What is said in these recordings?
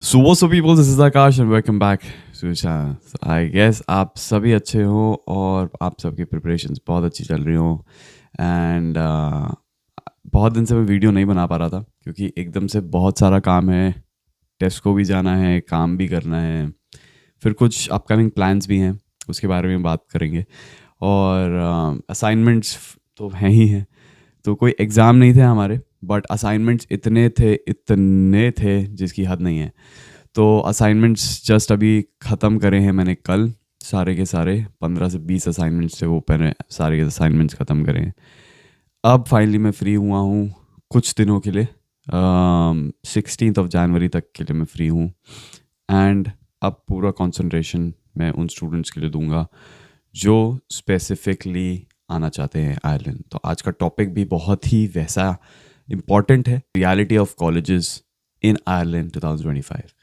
So what's up people, this is Akash and welcome back to the channel. So I guess आप सभी अच्छे हो और आप सबकी प्रिपरेशंस बहुत अच्छी चल रही हो एंड बहुत दिन से मैं वीडियो नहीं बना पा रहा था क्योंकि एकदम से बहुत सारा काम है, टेस्ट को भी जाना है, काम भी करना है, फिर कुछ अपकमिंग प्लान्स भी हैं, उसके बारे में बात करेंगे और असाइनमेंट्स तो हैं ही हैं। तो कोई एग्ज़ाम नहीं थे हमारे, बट असाइनमेंट्स इतने थे जिसकी हद नहीं है। तो असाइनमेंट्स जस्ट अभी ख़त्म करे हैं मैंने कल, सारे के सारे 15 से 20 असाइनमेंट्स थे, वो मैंने सारे के असाइनमेंट्स ख़त्म करे हैं। अब फाइनली मैं फ्री हुआ हूँ कुछ दिनों के लिए, 16 जनवरी तक के लिए मैं फ्री हूँ एंड अब पूरा कंसंट्रेशन मैं उन स्टूडेंट्स के लिए दूंगा जो स्पेसिफिकली आना चाहते हैं आयरलैंड। तो आज का टॉपिक भी बहुत ही वैसा इम्पॉर्टेंट है, reality of colleges in Ireland 2025।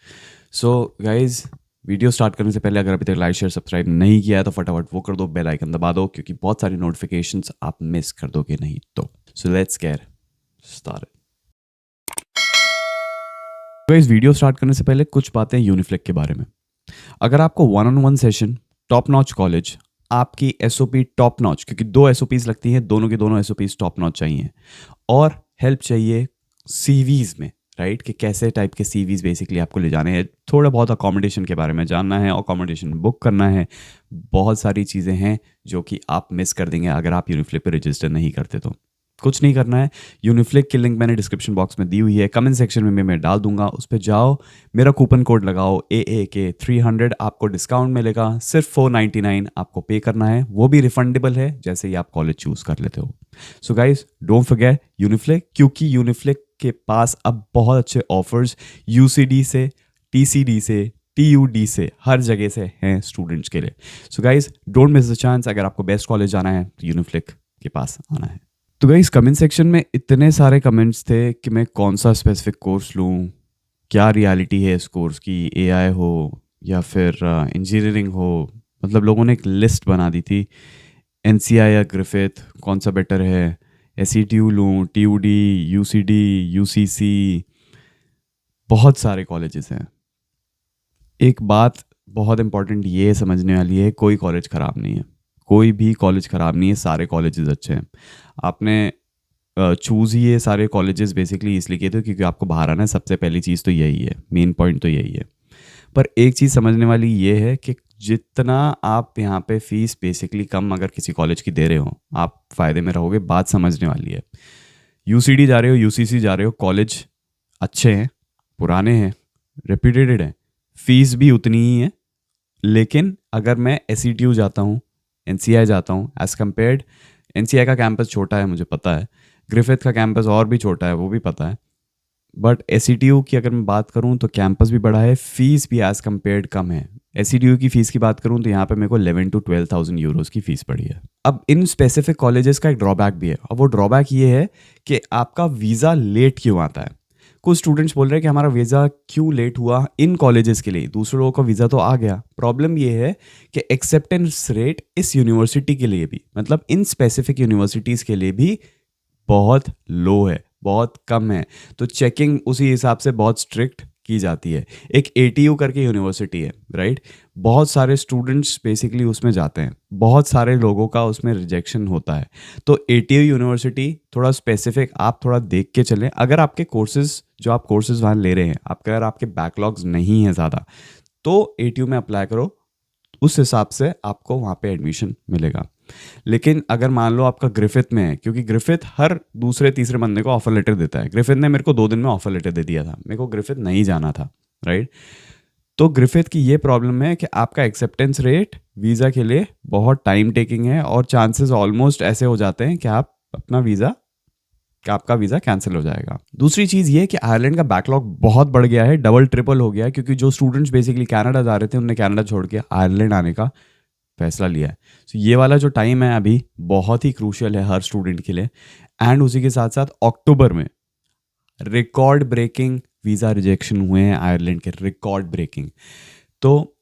So guys, video start करने से पहले अगर अभी तक लाइक शेयर सब्सक्राइब नहीं किया है तो फटाफट वो कर दो, बेल आइकन दबा दो क्योंकि बहुत सारी नोटिफिकेशंस आप मिस कर दोगे नहीं तो। So let's get started. Guys, video start करने से पहले कुछ बातें यूनिफ्लेक के बारे में। अगर आपको 1-on-1 session, top notch college, आपकी एसओपी टॉप नॉच, क्योंकि 2 एसओपीज लगती हैं, दोनों के दोनों एसओपीज टॉप नॉच चाहिए, और हेल्प चाहिए सीवीज में, राइट, कि कैसे टाइप के सीवीज बेसिकली आपको ले जाने हैं, थोड़ा बहुत अकोमोडेशन के बारे में जानना है, अकोमोडेशन बुक करना है, बहुत सारी चीज़ें हैं जो कि आप मिस कर देंगे अगर आप यूनिफ्लिक पे रजिस्टर नहीं करते। तो कुछ नहीं करना है, यूनिफ्लिक की लिंक मैंने डिस्क्रिप्शन बॉक्स में दी हुई है, कमेंट सेक्शन में मैं डाल दूंगा, उस पर जाओ, मेरा कूपन कोड लगाओ AAK300, आपको डिस्काउंट मिलेगा, सिर्फ 499 आपको पे करना है, वो भी रिफंडेबल है जैसे ही आप कॉलेज चूज़ कर लेते हो। सो गाइज, डोंट फॉरगेट यूनिफ्लिक, क्योंकि यूनिफ्लिक के पास अब बहुत अच्छे ऑफर्स UCD से, TCD से, TUD से, हर जगह से हैं स्टूडेंट्स के लिए। सो guys, don't miss the chance. अगर आपको बेस्ट कॉलेज जाना है तो यूनिफ्लिक के पास आना है। तो गाइस, कमेंट सेक्शन में इतने सारे कमेंट्स थे कि मैं कौन सा स्पेसिफिक कोर्स लूँ, क्या रियलिटी है इस कोर्स की, AI हो या फिर इंजीनियरिंग हो, मतलब लोगों ने एक लिस्ट बना दी थी, NCI या ग्रिफिथ, कौन सा बेटर है, SETU लूँ, TUD, UCD, UCC, बहुत सारे कॉलेजेस हैं। एक बात बहुत इंपॉर्टेंट ये समझने वाली है, कोई कॉलेज ख़राब नहीं है, कोई भी कॉलेज ख़राब नहीं है, सारे कॉलेजेस अच्छे हैं। आपने चूज़ ही ये सारे कॉलेजेस बेसिकली इसलिए किए थे क्योंकि आपको बाहर आना है, सबसे पहली चीज़ तो यही है, मेन पॉइंट तो यही है। पर एक चीज़ समझने वाली ये है कि जितना आप यहाँ पे फीस बेसिकली कम अगर किसी कॉलेज की दे रहे हो, आप फ़ायदे में रहोगे, बात समझने वाली है। UCD जा रहे हो, UCC जा रहे हो, कॉलेज अच्छे हैं, पुराने हैं, रेप्यूटेड हैं, फीस भी उतनी ही है, लेकिन अगर मैं SETU जाता हूँ, NCI जाता हूँ, एज़ कम्पेयर्ड, NCI का कैंपस छोटा है मुझे पता है, ग्रिफिथ का कैंपस और भी छोटा है वो भी पता है, बट SETU की अगर मैं बात करूँ तो कैंपस भी बड़ा है, फीस भी एज़ कम्पेयर्ड कम है। SETU की फ़ीस की बात करूँ तो यहाँ पे मेरे को 11 to 12,000 यूरोज़ की फ़ीस पड़ी है। अब इन स्पेसिफिक कॉलेजेस का एक ड्रॉबैक भी है, और वो ड्रॉबैक ये है कि आपका वीज़ा लेट क्यों आता है। कुछ स्टूडेंट्स बोल रहे हैं कि हमारा वीज़ा क्यों लेट हुआ इन कॉलेजेस के लिए, दूसरे लोगों का वीज़ा तो आ गया। प्रॉब्लम ये है कि एक्सेप्टेंस रेट इस यूनिवर्सिटी के लिए भी, मतलब इन स्पेसिफिक यूनिवर्सिटीज़ के लिए भी बहुत लो है, बहुत कम है। तो चेकिंग उसी हिसाब से बहुत स्ट्रिक्ट की जाती है। एक ATU करके यूनिवर्सिटी है, राइट, बहुत सारे स्टूडेंट्स बेसिकली उसमें जाते हैं, बहुत सारे लोगों का उसमें रिजेक्शन होता है। तो ATU यूनिवर्सिटी थोड़ा स्पेसिफिक, आप थोड़ा देख के चलें। अगर आपके कोर्सेज जो आप कोर्सेज वहाँ ले रहे हैं, अगर आपके बैकलॉग्स नहीं हैं ज़्यादा, तो ATU में अप्लाई करो, उस हिसाब से आपको वहाँ पे एडमिशन मिलेगा। लेकिन अगर मान लो आपका ग्रिफिथ में है, क्योंकि ग्रिफिथ हर दूसरे तीसरे बंदे को ऑफर लेटर देता है, ग्रिफिथ ने मेरे को 2 दिन में ऑफर लेटर दे दिया था, मेरे को ग्रिफिथ नहीं जाना था, राइट। तो ग्रिफिथ की ये प्रॉब्लम है कि आपका एक्सेप्टेंस रेट वीज़ा के लिए बहुत टाइम टेकिंग है, और चांसेस ऑलमोस्ट ऐसे हो जाते हैं कि आपका वीज़ा कैंसिल हो जाएगा। दूसरी चीज़ ये कि आयरलैंड का बैकलॉग बहुत बढ़ गया है, डबल ट्रिपल हो गया है, क्योंकि जो स्टूडेंट्स बेसिकली कनाडा जा रहे थे उन्होंने कनाडा छोड़ के आयरलैंड आने का फैसला लिया है। तो ये वाला जो टाइम है अभी बहुत ही क्रूशियल है हर स्टूडेंट के लिए। एंड उसी के साथ साथ अक्टूबर में रिकॉर्ड ब्रेकिंग वीज़ा रिजेक्शन हुए हैं आयरलैंड के, रिकॉर्ड ब्रेकिंग। तो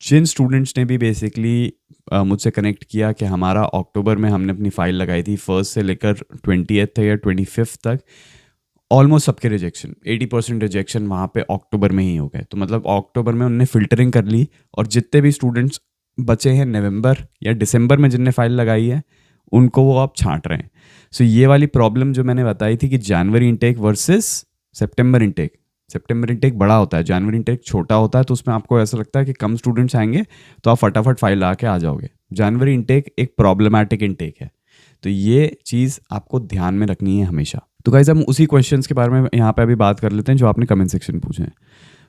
जिन स्टूडेंट्स ने भी बेसिकली मुझसे कनेक्ट किया कि हमारा अक्टूबर में हमने अपनी फ़ाइल लगाई थी, 1 से लेकर 20th या 25 तक, ऑलमोस्ट सबके रिजेक्शन 80% रिजेक्शन वहाँ पे अक्टूबर में ही हो गए। तो मतलब अक्टूबर में उनने फ़िल्टरिंग कर ली और जितने भी स्टूडेंट्स बचे हैं नवंबर या दिसंबर में जिनने फाइल लगाई है उनको वो आप छांट रहे हैं। सो ये वाली प्रॉब्लम जो मैंने बताई थी कि जनवरी इनटेक वर्सेस सितंबर इनटेक, सितंबर इनटेक बड़ा होता है, जनवरी इनटेक छोटा होता है, तो उसमें आपको ऐसा लगता है कि कम स्टूडेंट्स आएंगे तो आप फटाफट फाइल ला के आ जाओगे। जनवरी इनटेक एक प्रॉब्लमैटिक इनटेक है, तो ये चीज़ आपको ध्यान में रखनी है हमेशा। तो गाइस हम उसी क्वेश्चंस के बारे में यहाँ पे अभी बात कर लेते हैं जो आपने कमेंट सेक्शन में पूछे हैं।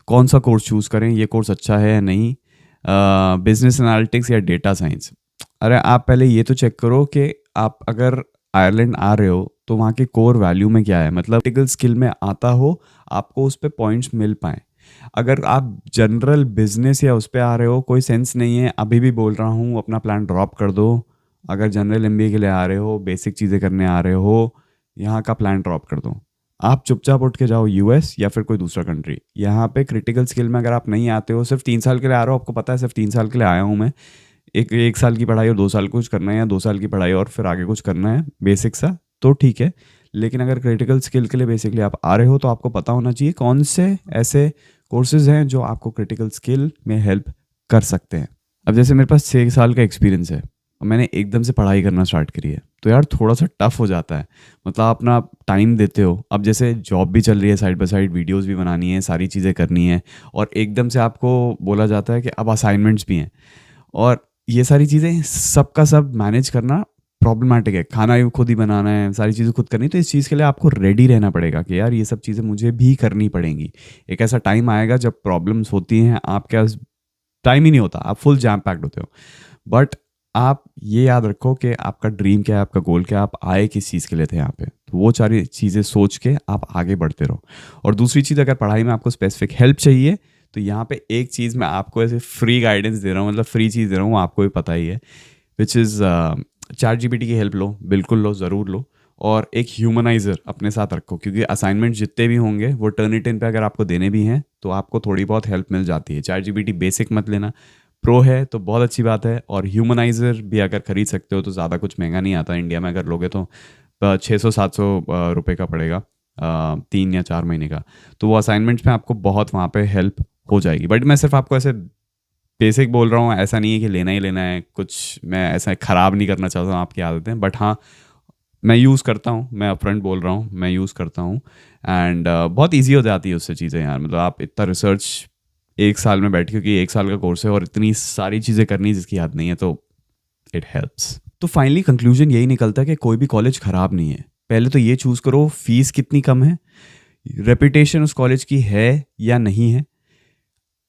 कौन सा कोर्स चूज़ करें, ये कोर्स अच्छा है या नहीं, बिजनेस एनालिटिक्स या डेटा साइंस। अरे आप पहले ये तो चेक करो कि आप अगर आयरलैंड आ रहे हो तो वहाँ के कोर वैल्यू में क्या है, मतलब प्रैक्टिकल स्किल में आता हो, आपको उस पर पॉइंट्स मिल पाएँ। अगर आप जनरल बिजनेस या उस पर आ रहे हो, कोई सेंस नहीं है, अभी भी बोल रहा हूँ अपना प्लान ड्रॉप कर दो। अगर जनरल एमबीए के लिए आ रहे हो, बेसिक चीज़ें करने आ रहे हो, यहाँ का प्लान ड्रॉप कर दो। आप चुपचाप उठ के जाओ यूएस या फिर कोई दूसरा कंट्री। यहाँ पे क्रिटिकल स्किल में अगर आप नहीं आते हो, सिर्फ 3 साल के लिए आ रहे हो, आपको पता है सिर्फ 3 साल के लिए आया हूँ मैं, एक साल की पढ़ाई और 2 साल कुछ करना है, या 2 साल की पढ़ाई और फिर आगे कुछ करना है बेसिक सा, तो ठीक है। लेकिन अगर क्रिटिकल स्किल के लिए बेसिकली आप आ रहे हो तो आपको पता होना चाहिए कौन से ऐसे कोर्सेज हैं जो आपको क्रिटिकल स्किल में हेल्प कर सकते हैं। अब जैसे मेरे पास 6 साल का एक्सपीरियंस है और मैंने एकदम से पढ़ाई करना स्टार्ट करी है, तो यार थोड़ा सा टफ हो जाता है। मतलब आप अपना टाइम देते हो, अब जैसे जॉब भी चल रही है साइड बाय साइड, वीडियोस भी बनानी है, सारी चीज़ें करनी है, और एकदम से आपको बोला जाता है कि अब असाइनमेंट्स भी हैं, और ये सारी चीज़ें सबका सब मैनेज करना प्रॉब्लमेटिक है। खाना भी खुद ही बनाना है, सारी चीज़ें खुद करनी, तो इस चीज़ के लिए आपको रेडी रहना पड़ेगा कि यार ये सब चीज़ें मुझे भी करनी पड़ेंगी। एक ऐसा टाइम आएगा जब प्रॉब्लम्स होती हैं, आपके पास टाइम ही नहीं होता, आप फुल जैम पैक्ड होते हो। बट आप ये याद रखो कि आपका ड्रीम क्या है, आपका गोल क्या है, आप आए किस चीज़ के लिए थे यहाँ पे, तो वो सारी चीज़ें सोच के आप आगे बढ़ते रहो। और दूसरी चीज़, अगर पढ़ाई में आपको स्पेसिफिक हेल्प चाहिए तो यहाँ पे एक चीज़ मैं आपको ऐसे फ्री गाइडेंस दे रहा हूँ, मतलब फ्री चीज़ दे रहा हूँ, आपको भी पता ही है, विच इज़ ChatGPT की हेल्प लो, बिल्कुल लो, ज़रूर लो। और एक ह्यूमनाइज़र अपने साथ रखो, क्योंकि असाइनमेंट जितने भी होंगे वो टर्निटिन पे अगर आपको देने भी हैं तो आपको थोड़ी बहुत हेल्प मिल जाती है। ChatGPT बेसिक मत लेना, प्रो है तो बहुत अच्छी बात है। और ह्यूमनाइज़र भी अगर खरीद सकते हो तो ज़्यादा कुछ महंगा नहीं आता, इंडिया में अगर लोगे तो 600-700 रुपये का पड़ेगा, 3 या 4 महीने का। तो वो असाइनमेंट्स में आपको बहुत वहाँ पे हेल्प हो जाएगी। बट मैं सिर्फ आपको ऐसे बेसिक बोल रहा हूँ, ऐसा नहीं है कि लेना ही लेना है, कुछ मैं ऐसा ख़राब नहीं करना चाहता हूँ आपकी आदतें। बट हाँ, मैं यूज़ करता हूँ, मैं अपफ्रंट बोल रहा हूँ, मैं यूज़ करता हूँ। एंड बहुत ईजी हो जाती है उससे चीज़ें यार। मतलब आप इतना रिसर्च 1 साल में बैठ, क्योंकि 1 साल का कोर्स है और इतनी सारी चीज़ें करनी जिसकी याद नहीं है, तो इट हेल्प्स। तो फाइनली कंक्लूजन यही निकलता है कि कोई भी कॉलेज ख़राब नहीं है। पहले तो ये चूज़ करो फीस कितनी कम है, रेपुटेशन उस कॉलेज की है या नहीं है।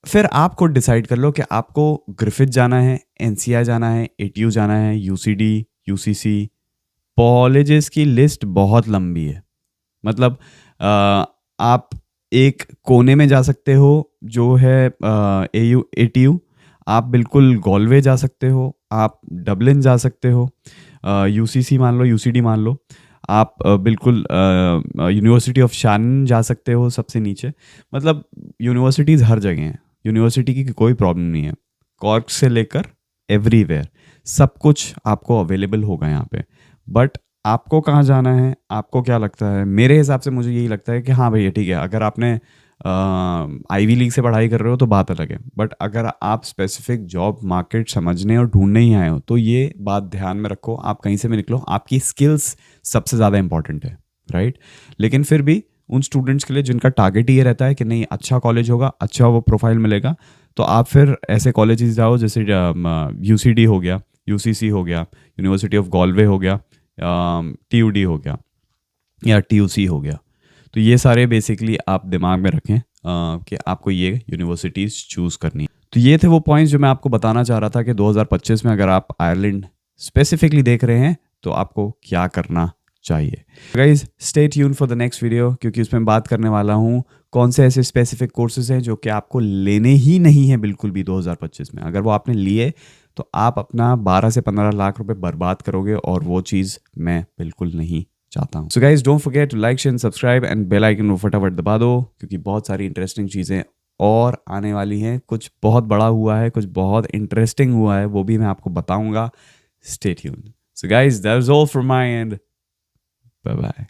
फिर आप खुद डिसाइड कर लो कि आपको ग्रिफिथ जाना है, NCI जाना है, ATU जाना है, UCD, UCC। कॉलेजेस की लिस्ट बहुत लंबी है। मतलब आप एक कोने में जा सकते हो जो है ATU, आप बिल्कुल गॉलवे जा सकते हो, आप डबलिन जा सकते हो, UCC मान लो, UCD मान लो, आप बिल्कुल यूनिवर्सिटी ऑफ शान जा सकते हो सबसे नीचे। मतलब यूनिवर्सिटीज़ हर जगह हैं, यूनिवर्सिटी की कोई प्रॉब्लम नहीं है। कॉर्क से लेकर एवरीवेयर सब कुछ आपको अवेलेबल होगा यहाँ पे। बट आपको कहाँ जाना है, आपको क्या लगता है? मेरे हिसाब से मुझे यही लगता है कि हाँ भैया ठीक है, अगर आपने आईवी लीग से पढ़ाई कर रहे हो तो बात अलग है। बट अगर आप स्पेसिफिक जॉब मार्केट समझने और ढूंढने ही आए हो तो ये बात ध्यान में रखो, आप कहीं से भी निकलो, आपकी स्किल्स सबसे ज़्यादा इंपॉर्टेंट है, राइट? लेकिन फिर भी उन स्टूडेंट्स के लिए जिनका टारगेट ये रहता है कि नहीं अच्छा कॉलेज होगा, अच्छा वो प्रोफाइल मिलेगा, तो आप फिर ऐसे कॉलेजेस जाओ जैसे UCD हो गया, UCC हो गया, यूनिवर्सिटी ऑफ गॉलवे हो गया, TUD हो गया या TUC हो गया। तो ये सारे बेसिकली आप दिमाग में रखें कि आपको ये यूनिवर्सिटीज़ चूज़ करनी है। तो ये थे वो पॉइंट्स जो मैं आपको बताना चाह रहा था कि 2025 में अगर आप आयरलैंड स्पेसिफिकली देख रहे हैं तो आपको क्या करना चाहिए। Guys stay tune for the next video, क्योंकि उसमें बात करने वाला हूँ कौन से ऐसे स्पेसिफिक कोर्सेज हैं जो कि आपको लेने ही नहीं है बिल्कुल भी 2025 में। अगर वो आपने लिए तो आप अपना 12 से 15 लाख रुपए बर्बाद करोगे, और वो चीज़ मैं बिल्कुल नहीं चाहता हूँ। So guys don't forget to like, share, subscribe and bell icon को फटाफट दबा दो, क्योंकि बहुत सारी इंटरेस्टिंग चीज़ें और आने वाली हैं। कुछ बहुत बड़ा हुआ है, कुछ बहुत इंटरेस्टिंग हुआ है, वो भी मैं आपको बताऊंगा। Stay tuned. So guys that is all from my end, bye bye.